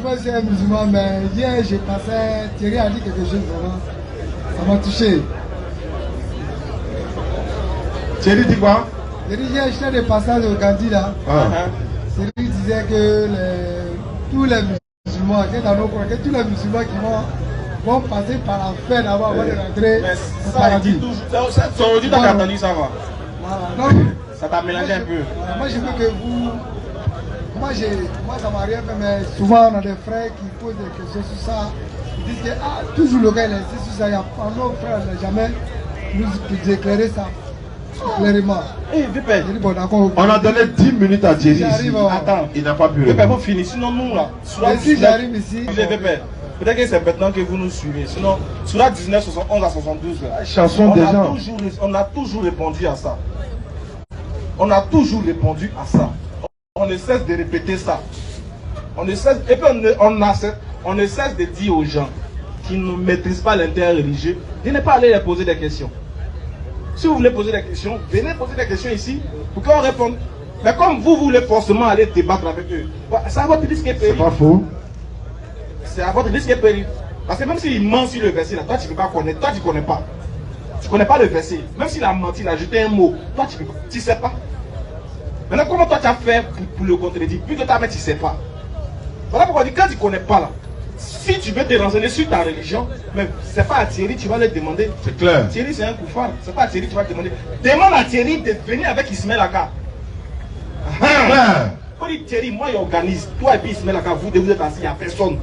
Moi, je suis un musulman, mais hier, j'ai passé, Thierry a dit quelque chose vraiment, ça m'a touché. Thierry dit quoi? Thierry, hier, j'étais de passage au Gandhi là. Thierry disait que tous les musulmans, que dans nos coins, que tous les musulmans qui vont passer par la fin d'abord avant de rentrer au paradis. Ça aurait dit t'as entendu ça, va. Voilà. Donc, ça t'a mélangé un peu. Moi, je veux que vous... Moi, ça m'a rien fait, mais souvent, on a des frères qui posent des questions sur ça. Ils disent que toujours le gars, il insiste sur ça. Il y a pas nos frères, n'a jamais nous éclairer ça clairement. Bon, on a donné 10 minutes à Thierry ici. Attends, il n'a pas pu répondre. Vous finissez, sinon nous là. Si j'arrive ici... Peut-être que c'est maintenant que vous nous suivez. Sinon, sur la 19, 71 à 72, là, chanson des gens. On a toujours répondu à ça. On a toujours répondu à ça. On ne cesse de répéter ça. On ne cesse, et puis on ne cesse de dire aux gens qui ne maîtrisent pas l'interreligieux de ne pas aller leur poser des questions. Si vous voulez poser des questions, venez poser des questions ici pour qu'on réponde. Mais comme vous voulez forcément aller débattre avec eux, c'est à votre risque et péril. C'est pas faux. C'est à votre risque et péril. Parce que même s'il ment sur le verset, là, toi tu ne peux pas connaître, toi tu ne connais pas. Tu ne connais pas le verset. Même s'il a menti, il a ajouté un mot, toi tu ne sais pas. Maintenant, comment toi tu as fait pour le contredire? Vu que toi tu ne sais pas. Voilà pourquoi on dit, quand tu ne connais pas là, si tu veux te renseigner sur ta religion, mais c'est pas à Thierry, tu vas le demander. C'est clair. Thierry c'est un koufar, c'est pas à Thierry, tu vas te demander. Demande à Thierry de venir avec Ismaël Aka. On dit Thierry, moi j'organise, toi et puis Ismaël Aka, vous êtes assis, il n'y a personne.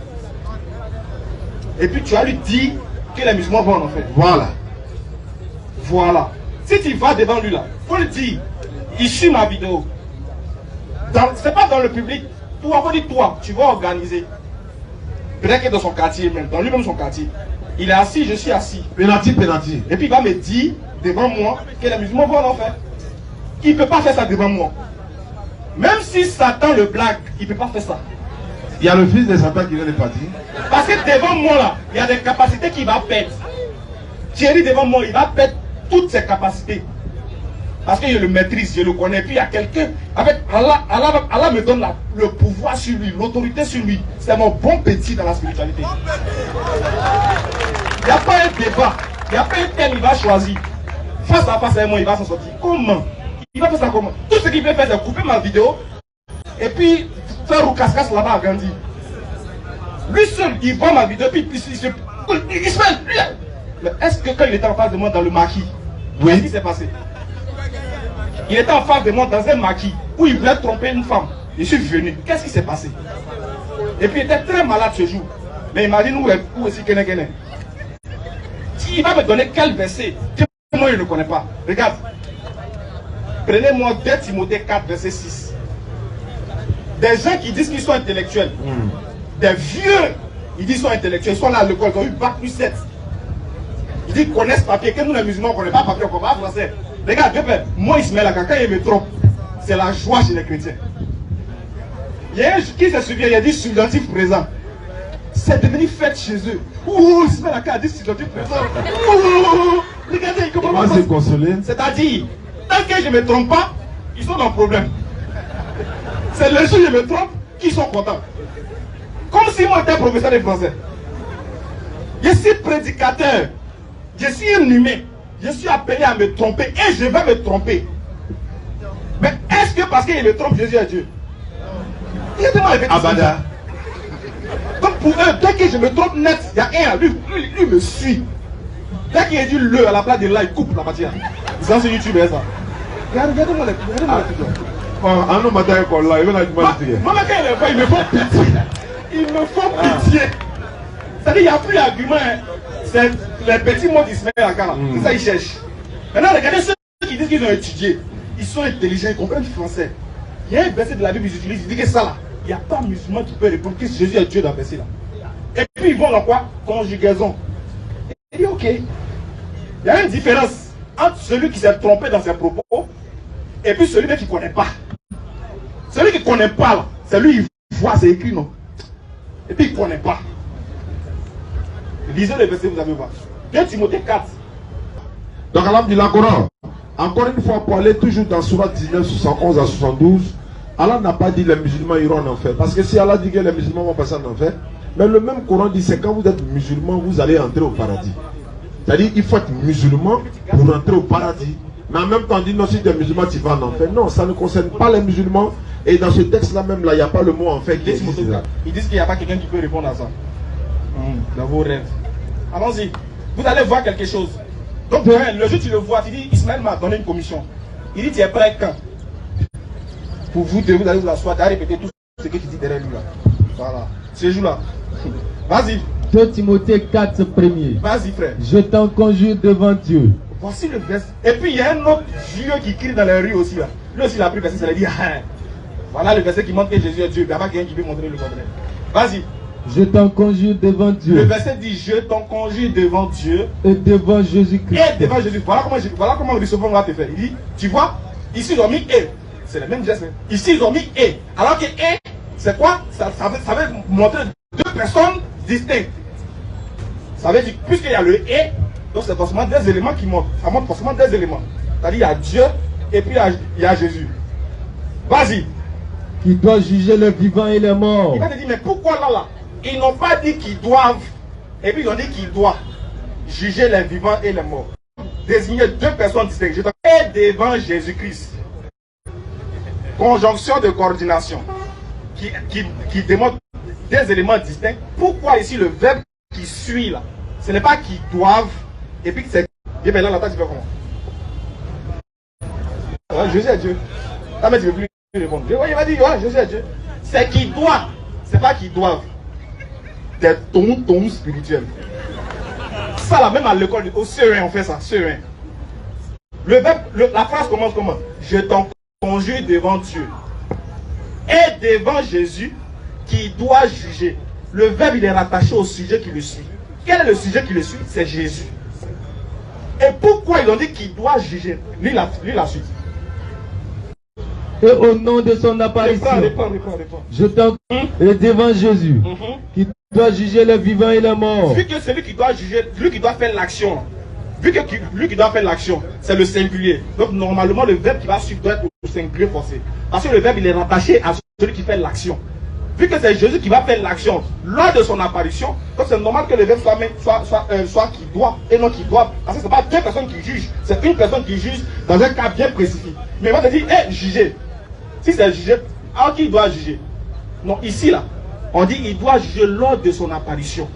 Et puis tu as lui dit que les musulmans vont en enfer. Voilà. Voilà. Si tu vas devant lui là, il faut le dire, il suit ma vidéo. C'est pas dans le public. Toi, on dit toi, tu vas organiser. Peut-être que dans son quartier même, dans lui-même son quartier. Il est assis, je suis assis. Penalty. Et puis il va me dire devant moi que les musulmans vont en enfer. Il ne peut pas faire ça devant moi. Même si Satan le blague, il ne peut pas faire ça. Il y a le fils de Satan qui vient de partir. Parce que devant moi là, il y a des capacités qu'il va perdre. Thierry devant moi, il va perdre toutes ses capacités. Parce que je le maîtrise, je le connais. Puis il y a quelqu'un, avec Allah me donne le pouvoir sur lui, l'autorité sur lui. C'est mon bon petit dans la spiritualité. Il n'y a pas un débat, il n'y a pas un thème, il va choisir. Face à face avec moi, il va s'en sortir. Comment? Il va faire ça comment? Tout ce qu'il peut faire, c'est couper ma vidéo et puis faire un casse-casse là-bas à Gandhi. Lui seul, il voit ma vidéo, puis il se fait. Mais est-ce que quand il était en face de moi dans le maquis, qu'est-ce qui s'est passé? Il était en face de moi dans un maquis où il voulait tromper une femme. Je suis venu. Qu'est-ce qui s'est passé? Et puis il était très malade ce jour. Mais imagine où est-ce qu'il est. Il va me donner quel verset que moi je ne connais pas. Regarde. Prenez-moi 2 Timothée 4, verset 6. Des gens qui disent qu'ils sont intellectuels. Des vieux, ils disent qu'ils sont intellectuels. Ils sont là à l'école, ils ont eu bac plus 7. Ils disent qu'ils connaissent papier. Que nous les musulmans, on ne connaît pas papier, on ne connaît pas français. Regarde, moi Ismaël Aka, quand il me trompe, c'est la joie chez les chrétiens. Il y a un qui se souvient, il a dit subjonctif présent. C'est devenu fête chez eux. Ouh, Ismaël Aka a dit subjonctif présent. Ouh, regardez, comment se consoler. C'est-à-dire, tant que je ne me trompe pas, ils sont dans le problème. C'est le jour où je me trompe qu'ils sont contents. Comme si moi j'étais professeur de français. Je suis prédicateur. Je suis un humain. Je suis appelé à me tromper et je vais me tromper. Mais est-ce que parce qu'il me trompe, Jésus est Dieu? Il est tellement avec Abada. Donc pour eux, dès que je me trompe net, il y a un, lui me suit. Dès qu'il a dit le à la place de là, il coupe la matière. Ils sont sur YouTube, ça. Regardez-moi les vidéos. Un homme matin, là, il va moi, quand il les voit, ils me font pitié. Ils me font pitié. C'est-à-dire qu'il n'y a plus d'argument. C'est les petits mots d'Ismaël Aka. C'est ça qu'ils cherchent. Maintenant, regardez ceux qui disent qu'ils ont étudié. Ils sont intelligents, ils comprennent le français. Il y a un verset de la Bible qu'ils utilisent. Ils disent que ça là, il n'y a pas de musulman qui peut répondre que Jésus est Dieu dans le verset là. Et puis ils vont dans quoi? Conjugaison. Il dit ok. Il y a une différence entre celui qui s'est trompé dans ses propos et puis celui qui ne connaît pas. Celui qui ne connaît pas là, c'est lui, il voit, c'est écrit non. Et puis il ne connaît pas. Lisez le verset, vous allez voir. 2 Timothée 4. Donc, à l'âme du Coran, encore une fois, pour aller toujours dans Surah 19, 71 à 72, Allah n'a pas dit les musulmans iront en enfer. Parce que si Allah dit que les musulmans vont passer en enfer, mais le même Coran dit c'est quand vous êtes musulman, vous allez entrer au paradis. C'est-à-dire il faut être musulman pour entrer au paradis. Mais en même temps, on dit non, si tu es musulman, tu vas en enfer. Non, ça ne concerne pas les musulmans. Et dans ce texte-là même, là, il n'y a pas le mot enfer qui existe là. Ils disent qu'il n'y a pas quelqu'un qui peut répondre à ça. Dans vos rêves. Allons-y. Vous allez voir quelque chose. Donc, le jour tu le vois, tu dis, Ismaël m'a donné une commission. Il dit, tu es prêt quand? Pour vous deux, vous allez vous asseoir, tu as répété tout ce que tu dis derrière lui là. Voilà. Ce jour-là. Vas-y. 2 Timothée 4 premier. Vas-y, frère. Je t'en conjure devant Dieu. Voici le verset. Et puis, il y a un autre vieux qui crie dans les rues aussi là. Lui aussi, il a pris le verset, ça lui dit, ah, voilà le verset qui montre que Jésus est Dieu. Il n'y a pas quelqu'un qui peut montrer le contraire. Vas-y. Je t'en conjure devant Dieu. Le verset dit, je t'en conjure devant Dieu. Et devant Jésus-Christ. Et devant Jésus. Voilà comment le receveur va te faire. Il dit, tu vois, ici ils ont mis et. C'est le même geste. Ici ils ont mis et. Alors que et, c'est quoi? Ça veut montrer deux personnes distinctes. Ça veut dire, puisqu'il y a le et, donc c'est forcément des éléments qui montrent. Ça montre forcément des éléments. C'est-à-dire, il y a Dieu et puis il y a Jésus. Vas-y. Qui doit juger les vivants et les morts. Il va te dire, mais pourquoi là? Ils n'ont pas dit qu'ils doivent, et puis ils ont dit qu'ils doivent juger les vivants et les morts. Désigner deux personnes distinctes. Et devant Jésus-Christ. Conjonction de coordination qui démontre des éléments distincts. Pourquoi ici le verbe qui suit là? Ce n'est pas qu'ils doivent, et puis que c'est. Et bien là, la tête, tu fais comment? Ouais, Jésus est Dieu. Ah, mais tu ne veux plus répondre. Il va dire, ouais, Jésus est Dieu. C'est qu'ils doivent, c'est pas qu'ils doivent. Des tons spirituels. Ça là, même à l'école, au CE1 on fait ça, CE1. Le verbe, la phrase commence comment? Je t'en conjure devant Dieu et devant Jésus qui doit juger. Le verbe il est rattaché au sujet qui le suit. Quel est le sujet qui le suit? C'est Jésus. Et pourquoi ils ont dit qu'il doit juger? Lis la suite. Et au nom de son apparition, Réponds. je t'en et devant Jésus, qui doit juger les vivants et les morts. Vu que celui qui doit juger, lui qui doit faire l'action, vu que lui qui doit faire l'action, c'est le singulier. Donc normalement le verbe qui va suivre doit être au singulier forcé. Parce que le verbe il est rattaché à celui qui fait l'action. Vu que c'est Jésus qui va faire l'action lors de son apparition, donc c'est normal que le verbe soit qui doit et non qui doit. Parce que ce n'est pas deux personnes qui jugent, c'est une personne qui juge dans un cas bien précis. Mais il va te dire, hé, juger. Si c'est juger, alors qui doit juger? Non, ici là, on dit il doit juger lors de son apparition.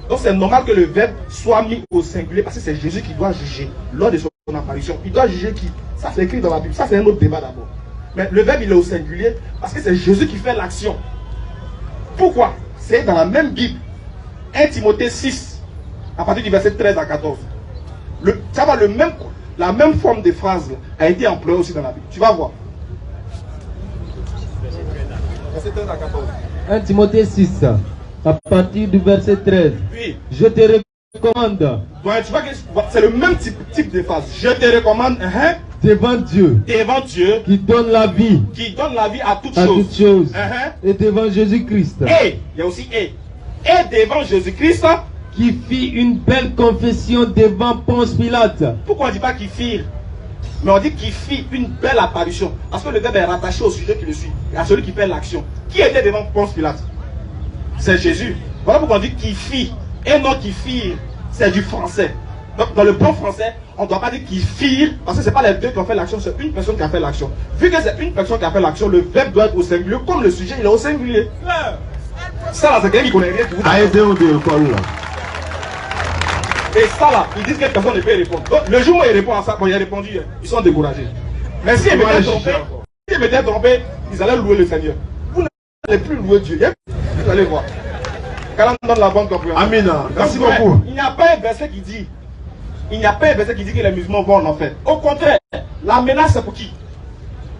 Donc c'est normal que le verbe soit mis au singulier parce que c'est Jésus qui doit juger lors de son apparition. Il doit juger qui? Ça c'est écrit dans la Bible, ça c'est un autre débat d'abord. Mais le verbe il est au singulier parce que c'est Jésus qui fait l'action. Pourquoi? C'est dans la même Bible, 1 Timothée 6, à partir du verset 13 à 14. Ça va la même forme de phrase a été employée aussi dans la Bible. Tu vas voir. Verset 13 à 14. 1 Timothée 6, à partir du verset 13. Oui. Je te recommande. Ouais, tu vois que c'est le même type de phrase. Je te recommande devant Dieu, qui donne la vie, à toutes choses. Et devant Jésus-Christ. Et il y a aussi et devant Jésus-Christ, qui fit une belle confession devant Ponce Pilate. Pourquoi on ne dit pas qu'il fit? Mais on dit qu'il fit une belle apparition. Parce que le verbe est rattaché au sujet qui le suit, à celui qui fait l'action. Qui était devant Ponce Pilate? C'est Jésus. Voilà pourquoi on dit qu'il fit et non qu'il fit. C'est du français. Donc dans le bon français, on ne doit pas dire qu'ils firent, parce que ce n'est pas les deux qui ont fait l'action, c'est une personne qui a fait l'action. Vu que c'est une personne qui a fait l'action, le verbe doit être au singulier, comme le sujet il est au singulier. Ça là, c'est quelqu'un qui connaît rien. Et ça là, ils disent que personne ne peut répondre. Donc le jour où il répond à ça, quand il a répondu, ils sont découragés. Mais s'ils m'étaient trompés, ils allaient louer le Seigneur. Vous n'allez plus louer Dieu. Vous allez voir. Quand on donne la bonne compréhension. Amina, merci beaucoup. Il n'y a pas un verset qui dit. Il n'y a pas un verset qui dit que les musulmans vont en enfer. Au contraire, la menace c'est pour qui?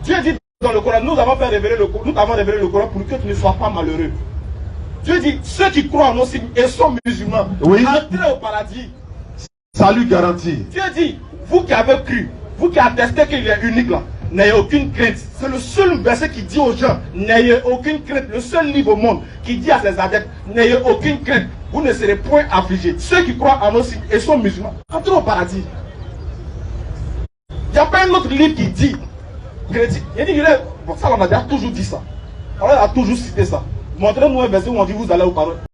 Dieu dit dans le Coran, nous avons révélé le Coran pour que tu ne sois pas malheureux. Dieu dit, ceux qui croient en nos signes et sont musulmans, entrez au paradis. Salut garanti. Dieu dit, vous qui avez cru, vous qui attestez qu'il est unique là, n'ayez aucune crainte. C'est le seul verset qui dit aux gens, n'ayez aucune crainte. Le seul livre au monde qui dit à ses adeptes, n'ayez aucune crainte. Vous ne serez point affligés. Ceux qui croient en nos signes et sont musulmans, entrez au paradis. Il n'y a pas un autre livre qui dit, chrétien. Il dit, Ça, on a déjà toujours dit ça. On a toujours cité ça. Montrez-nous un verset où on dit vous allez au paradis.